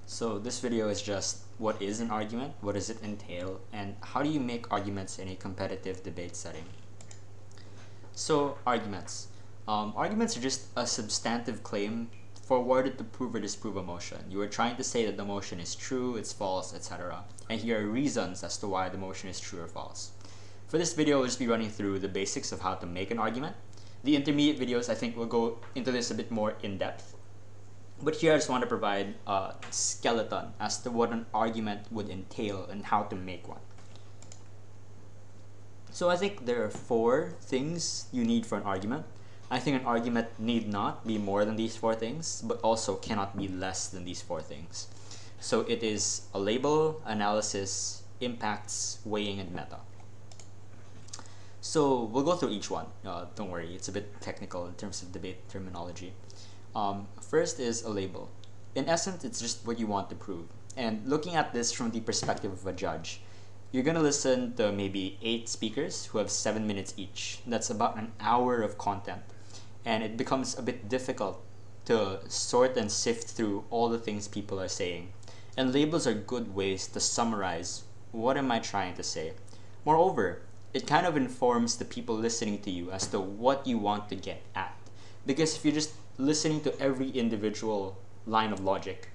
So this video is just what is an argument, what does it entail, and how do you make arguments in a competitive debate setting. So arguments. Arguments are just a substantive claim forwarded to prove or disprove a motion. You are trying to say that the motion is true, it's false, etc. And here are reasons as to why the motion is true or false. For this video, we'll just be running through the basics of how to make an argument. The intermediate videos, I think, will go into this a bit more in depth. But here I just want to provide a skeleton as to what an argument would entail and how to make one. So I think there are 4 things you need for an argument. I think an argument need not be more than these 4 things, but also cannot be less than these 4 things. So it is a label, analysis, impacts, weighing, and meta. So we'll go through each one. Don't worry, it's a bit technical in terms of debate terminology. First is a label. In essence, it's just what you want to prove. And looking at this from the perspective of a judge, you're going to listen to maybe 8 speakers who have 7 minutes each. That's about an hour of content. And it becomes a bit difficult to sort and sift through all the things people are saying. And labels are good ways to summarize what am I trying to say. Moreover, it kind of informs the people listening to you as to what you want to get at. Because if you're just listening to every individual line of logic,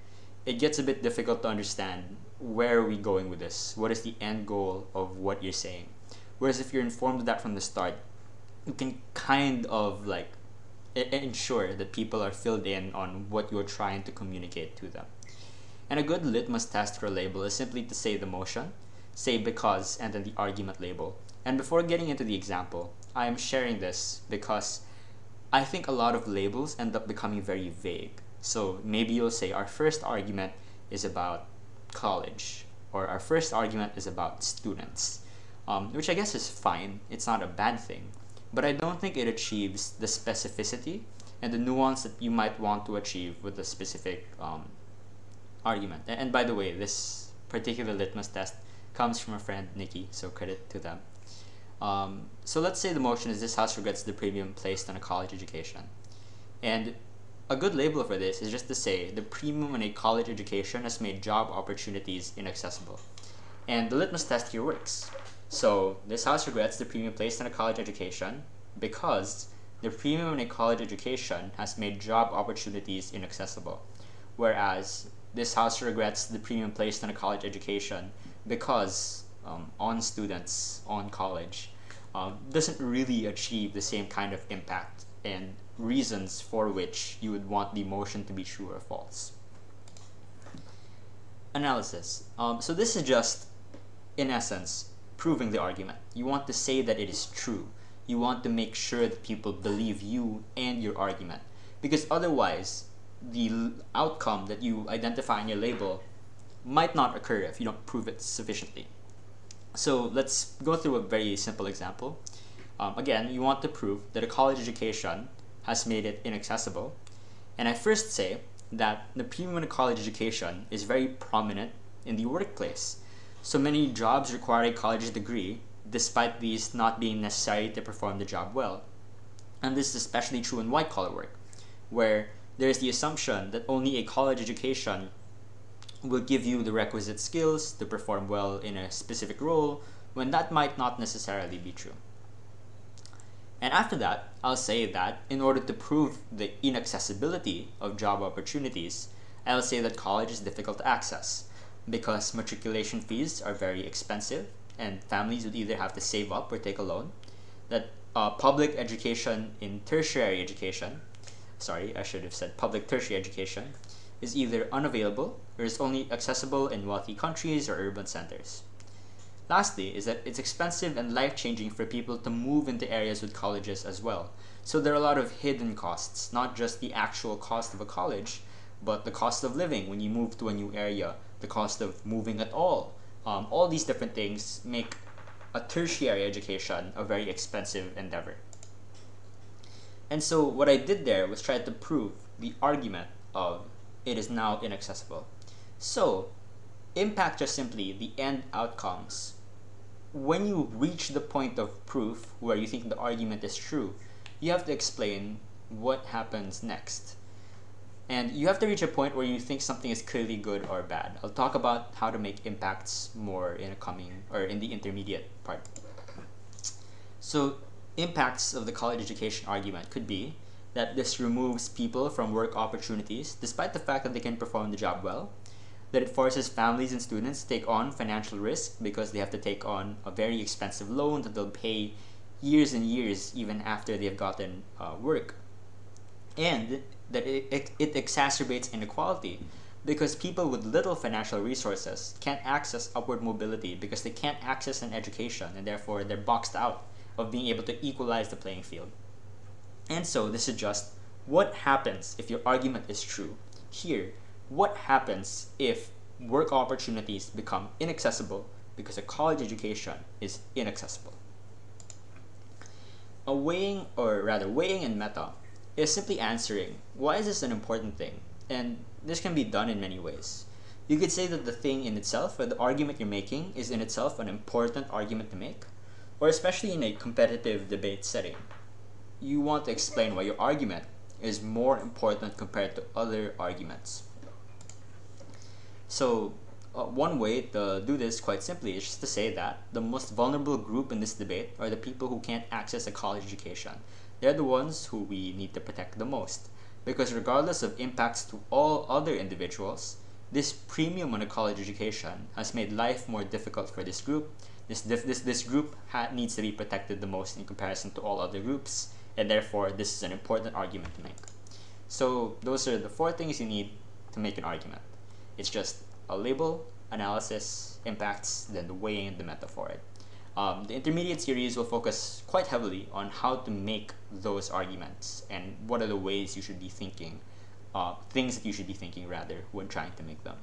it gets a bit difficult to understand where are we going with this? What is the end goal of what you're saying? Whereas if you're informed of that from the start, you can kind of like ensure that people are filled in on what you're trying to communicate to them. And a good litmus test for a label is simply to say the motion, say because, and then the argument label. And before getting into the example, I am sharing this because I think a lot of labels end up becoming very vague. So maybe you'll say our first argument is about college, or our first argument is about students, which I guess is fine. It's not a bad thing. But I don't think it achieves the specificity and the nuance that you might want to achieve with a specific argument. And by the way, this particular litmus test comes from a friend, Nikki, so credit to them. So let's say the motion is this house regrets the premium placed on a college education. And a good label for this is just to say the premium on a college education has made job opportunities inaccessible. And the litmus test here works. So this house regrets the premium placed on a college education because the premium on a college education has made job opportunities inaccessible. Whereas this house regrets the premium placed on a college education because on students, on college, doesn't really achieve the same kind of impact and reasons for which you would want the motion to be true or false. Analysis. So this is just, in essence, proving the argument. You want to say that it is true. You want to make sure that people believe you and your argument. Because otherwise, the outcome that you identify in your label might not occur if you don't prove it sufficiently. So let's go through a very simple example. Again, you want to prove that a college education has made it inaccessible. And I first say that the premium in a college education is very prominent in the workplace. So many jobs require a college degree, despite these not being necessary to perform the job well. And this is especially true in white-collar work, where there is the assumption that only a college education will give you the requisite skills to perform well in a specific role, when that might not necessarily be true. And after that, I'll say that in order to prove the inaccessibility of job opportunities, I'll say that college is difficult to access because matriculation fees are very expensive and families would either have to save up or take a loan, that public education in tertiary education, sorry, I should have said public tertiary education, is either unavailable or is only accessible in wealthy countries or urban centers. Lastly is that it's expensive and life-changing for people to move into areas with colleges as well. So there are a lot of hidden costs, not just the actual cost of a college, but the cost of living when you move to a new area, the cost of moving at all. All these different things make a tertiary education a very expensive endeavor. And so what I did there was try to prove the argument of it is now inaccessible. So impact just simply the end outcomes. When you reach the point of proof where you think the argument is true, you have to explain what happens next. And you have to reach a point where you think something is clearly good or bad. I'll talk about how to make impacts more in a coming or in the intermediate part. So impacts of the college education argument could be that this removes people from work opportunities despite the fact that they can perform the job well, that it forces families and students to take on financial risk because they have to take on a very expensive loan that they'll pay years and years even after they've gotten work, and that it exacerbates inequality because people with little financial resources can't access upward mobility because they can't access an education and therefore they're boxed out of being able to equalize the playing field. And so this is just what happens if your argument is true. Here, what happens if work opportunities become inaccessible because a college education is inaccessible? Weighing in meta is simply answering, why is this an important thing? And this can be done in many ways. You could say that the thing in itself, or the argument you're making, is in itself an important argument to make, or especially in a competitive debate setting. You want to explain why your argument is more important compared to other arguments. So one way to do this quite simply is just to say that the most vulnerable group in this debate are the people who can't access a college education. They're the ones who we need to protect the most. Because regardless of impacts to all other individuals, this premium on a college education has made life more difficult for this group. This group needs to be protected the most in comparison to all other groups, and therefore this is an important argument to make. So those are the 4 things you need to make an argument. It's just a label, analysis, impacts, then the weighing and the meta for it. The intermediate series will focus quite heavily on how to make those arguments and what are the ways you should be thinking, things that you should be thinking rather when trying to make them.